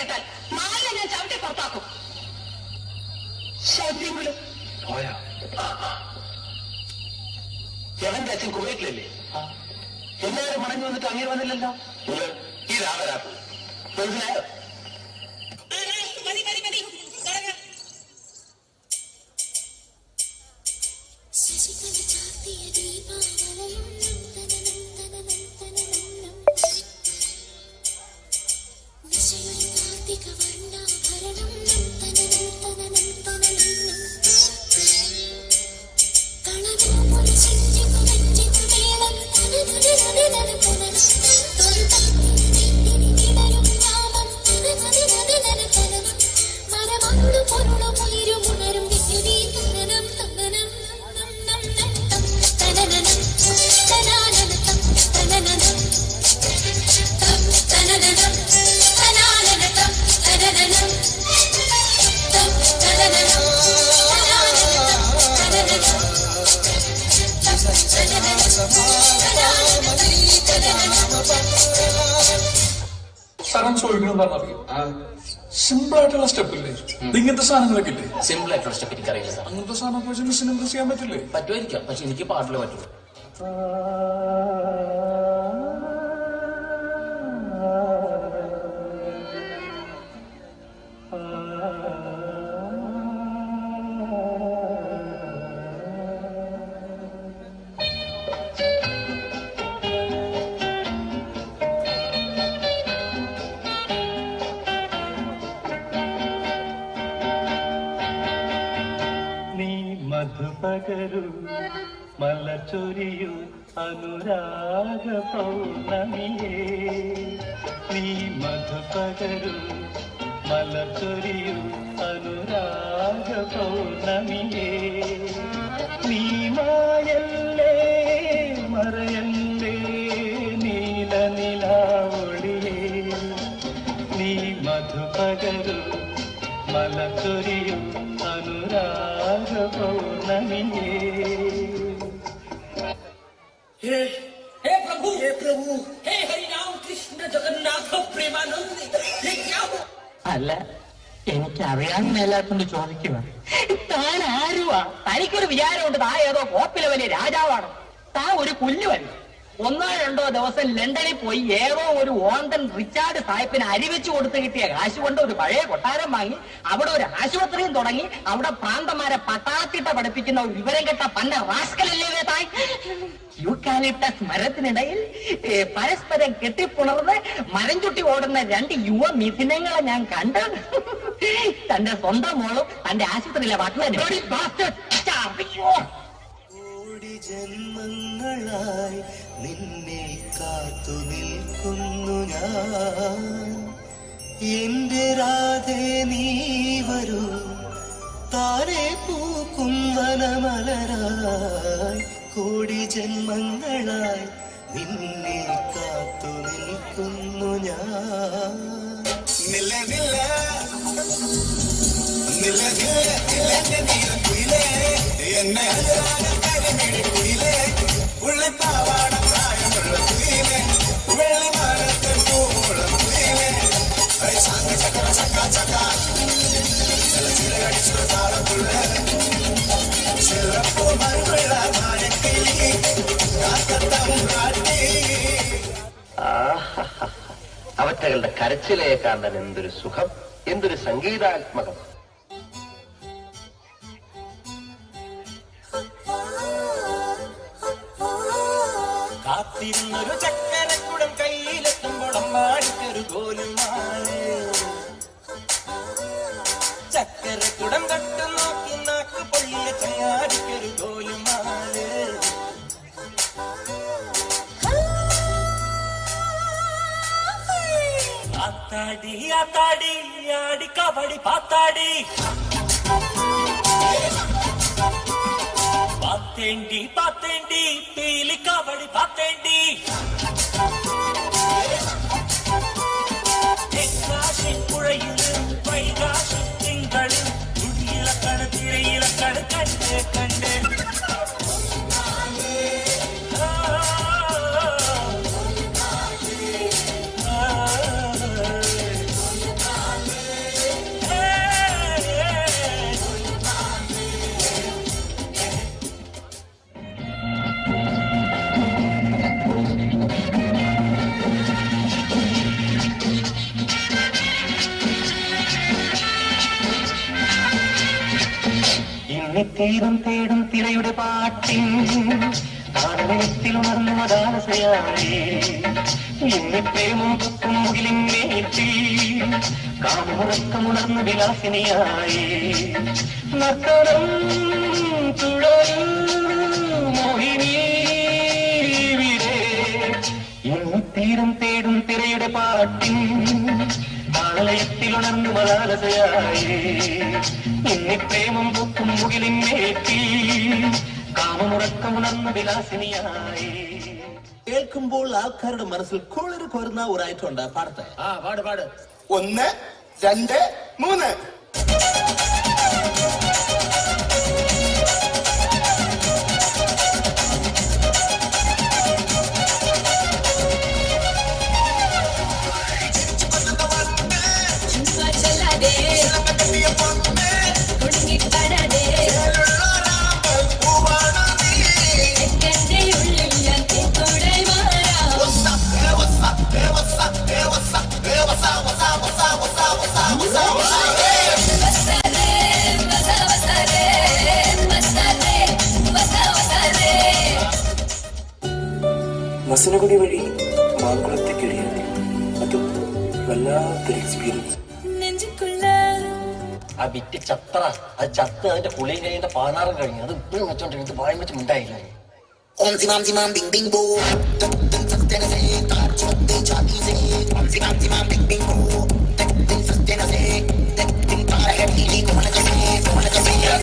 കേട്ടാൽ മാലിനെ ഞാൻ ചവിട്ടി പുറത്താക്കും. ശൗദ്യങ്ങളും എവന്റെ അച്ഛൻ കുവൈറ്റിലല്ലേ? എല്ലാവരും മടങ്ങി വന്നിട്ട് അങ്ങനെ വന്നില്ലല്ലോ. ഇതാ വരാത്തത്. മനസ്സിലായോ? സാധനം ചോദിക്കണമെന്താണെന്നറിയാം. സിമ്പിൾ ആയിട്ടുള്ള സ്റ്റെപ്പ് ഇല്ലേ? ഇങ്ങനത്തെ സാധനങ്ങളൊക്കെ ഇല്ലേ? സിമ്പിൾ ആയിട്ടുള്ള സ്റ്റെപ്പ് എനിക്കറിയില്ല സാർ. അങ്ങനത്തെ സാധനം വെച്ച് മിസ്സിന് ഇംപ്രസ് ചെയ്യാൻ പറ്റില്ലേ? പറ്റുമായിരിക്കാം, പക്ഷെ എനിക്ക് പാട്ടില് പറ്റുള്ളൂ. മധുപകരു മലച്ചൊരിയു അനുരാഗ പൗർണമിയേ, നീ മധുപകരു മലച്ചൊരിയു അനുരാഗ പൗർണമിയേ, നീ മായല്ലേ മറയല്ലേ നീല നിലാവൊളിയേ, നീ മധുപകരു മലച്ചൊരിയു അനുരാഗ പൗർണമിയേ. हे प्रभु, हे प्रभु, हे हरि राम कृष्ण जगन्नाथ प्रेमानंद, ये क्या हो? അല്ല, എനിക്ക് അറിയാൻ മേലാത്തോണ്ട് ചോദിക്കുക, താൻ ആരുവാ? തനിക്കൊരു വിചാരമുണ്ട് താൻ ഏതോ കോപ്പിലെ വലിയ രാജാവാണ്. താൻ ഒരു പുല്ലുവല്ല. 1-2 ദിവസം ലണ്ടനിൽ പോയി ഏതോ ഒരു ഓന്തൻ റിച്ചാർഡ് സാഹിബിന് അരിവെച്ചു കൊടുത്ത് കിട്ടിയ കാശ് കൊണ്ട് ഒരു പഴയ കൊട്ടാരം വാങ്ങി അവിടെ ഒരു ആശുപത്രിയും തുടങ്ങി അവിടെ പ്രാന്തമാരെ പട്ടാത്തിട്ട പഠിപ്പിക്കുന്ന ഒരു വിവരം കെട്ട പന്ന റാസ്കലല്ലേ തായ്. യൂക്കാലിപ്റ്റസ് മരത്തിനിടയിൽ പരസ്പരം കെട്ടിപ്പുണർന്ന് മരം ചുട്ടി ഓടുന്ന 2 യുവ മിഥുനങ്ങളെ ഞാൻ കണ്ട്. തന്റെ സ്വന്തം മോളും തന്റെ ആശുപത്രിയിലെ വട്ടനും ജന്മങ്ങളായി നിന്നെ കാത്തു നിൽക്കുന്നു ഞാൻ, എന്റെ രാധേ നീ വരൂ താരെ പൂക്കും വനമലരായി, കോടി ജന്മങ്ങളായി നിന്നെ കാത്തു നിൽക്കുന്നു ഞാൻ. നില നില നില നില നീലക്കുയിലേ എന്നെ കുയിലേ ഉള്ളപ്പാവാട പ്രായമുള്ള കുയിലേ വെള്ളിമാരത്തിൽ പൂവുള്ള കുയിലേ ചക്ക ചക്ക ചക്ക ചക്ക ചില ചിലകടിച്ചു താളത്തുള്ള ചിലപ്പോ മറുപള്ള മാനക്കിളി കാക്കത്തം കാട്ടി. അവറ്റകളുടെ കരച്ചിലേ കാണാൻ എന്തൊരു സുഖം, എന്തൊരു സംഗീതാത്മകം. കാത്തിരുന്നൊരു ചക്കരക്കുടം കയ്യിലെത്തുമ്പോൾ അമ്മാടിക്കൊരു കോലും മാല്, ചക്കരക്കുടം തൊട്ട് നോക്കി നാക്ക് പൊള്ളിയ ചങ്ങാടിക്കൊരു കോലും മാല്. ആത്താടി ആത്താടി ആടി കബടി പാത്താടി, പാത്തേണ്ടി പാത്തേണ്ടി പീലി കബടി പാത്തേണ്ടി, പുഴയില് വൈകാശി തിങ്കളിൽ തുടിയിലക്കണ് തിരയിലക്കണ് കണ്ട് കണ്ട് ഇന്നിത്തീരം തേടും തിരയുടെ പാട്ടിൻ താളത്തിൽ ഉണർന്നു മതാലസയായി ഇന്നിപ്രേമം പൊക്കും മുകിലിന്നേറ്റി കാമുറക്കമുണർന്നു വിലാസിനിയായി നർത്തനം തുടരും മോഹിനി ഇന്നിത്തീരം തേടും തിരയുടെ പാട്ടിൻ താളയത്തിൽ ഉണർന്നു മതാലസയായി ഇന്നിപ്രേമം പൊക്കും മുകിലിന്നേറ്റി കാമമുറക്കമുണർന്നു വിലാസിനിയായി. കേൾക്കുമ്പോൾ ആൾക്കാരുടെ മനസ്സിൽ കുളിര് കോരുന്ന ഒരു ഐറ്റം ഉണ്ട്. പാടത്തെ? ആ പാട് പാട്. 1 2 3 മസനഗുഡി വഴി മാങ്കുളത്തേക്ക് ഇടയാക്കി. അത് വല്ലാത്തൊരു എക്സ്പീരിയൻസ്. ആ വിറ്റ് ചത്ര അത് ചത്ത് അതിന്റെ പുളിയും കഴിയുന്ന 16 കഴിഞ്ഞു. അത് ഇപ്പോഴും വെച്ചോണ്ടിരുന്നത് വായം വെച്ച് മിണ്ടായില്ല. Om zimam zimam bing bing boom.